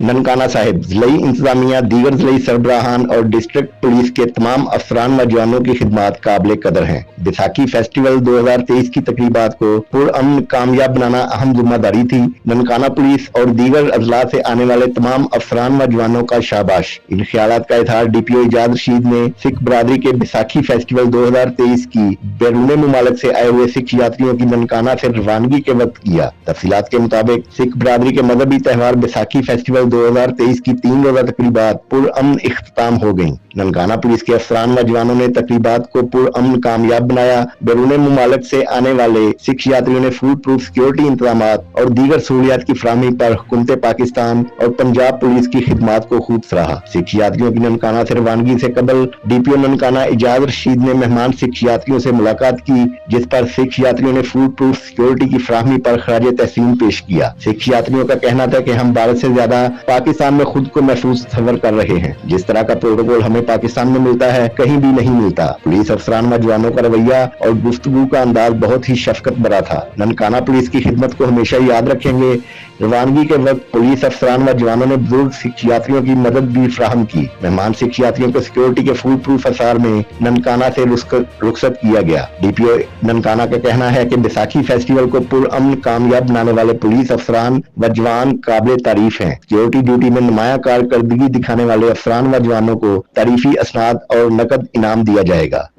ननकाना साहिब ज़िलाई इंतजामिया, दीगर ज़िलाई सरबराहान और डिस्ट्रिक्ट पुलिस के तमाम अफसरान व जवानों की खिदमत काबिल कदर हैं। बैसाखी फेस्टिवल 2023 की तकरीबात को पुरअमन कामयाब बनाना अहम जिम्मेदारी थी। ननकाना पुलिस और दीगर अजला से आने वाले तमाम अफसरान व जवानों का शाबाश। इन ख्यालात का इजहार डीपीओ इजाज रशीद ने सिख बरादरी के बैसाखी फेस्टिवल 2023 की बैरून मुमालिक से आए हुए सिख यात्रियों की ननकाना से रवानगी के वक्त किया। तफसीलात के मुताबिक सिख बरादरी के मजहबी त्यौहार बैसाखी फेस्टिवल 2023 की 3 रोजा तकरीबात पुरअमन इख्तिताम हो गयी। ननकाना पुलिस के अफसरान व जवानों ने तकरीबात को पुरअमन कामयाब बनाया। बैरून मुमालिक से आने वाले सिख यात्रियों ने फूड प्रूफ सिक्योरिटी इंतजाम और दीगर सहूलियात की फराहमी पर हुकूमत पाकिस्तान और पंजाब पुलिस की खिदमत को खूब सराहा। सिख यात्रियों की ननकाना से रवानगी से कबल डीपीओ ननकाना इजाज रशीद ने मेहमान सिख यात्रियों से मुलाकात की, जिस पर सिख यात्रियों ने फूड प्रूफ सिक्योरिटी की फराहमी पर खराज तहसीन पेश किया। सिख यात्रियों का कहना था कि हम भारत से ज्यादा पाकिस्तान में खुद को महफूज तस्वर कर रहे हैं। जिस तरह का प्रोटोकॉल हमें पाकिस्तान में मिलता है कहीं भी नहीं मिलता। पुलिस अफसरान व जवानों का रवैया और गुफ्तगू का अंदाज बहुत ही शफकत भरा था। ननकाना पुलिस की खिदमत को हमेशा याद रखेंगे। रवानगी के वक्त पुलिस अफसरान व जवानों ने बुजुर्ग सिख यात्रियों की मदद भी फराहम की। मेहमान सिख यात्रियों को सिक्योरिटी के फूड प्रूफ असार में ननकाना से रुखसत किया गया। डीपीओ ननकाना का कहना है कि बैसाखी फेस्टिवल को पुरअमन कामयाब बनाने वाले पुलिस अफसरान व जवान काबिल तारीफ हैं। सिक्योरिटी ड्यूटी में नुमाया कारकर्दगी दिखाने वाले अफसरान व जवानों को तारीफी असनाद और नकद इनाम दिया जाएगा।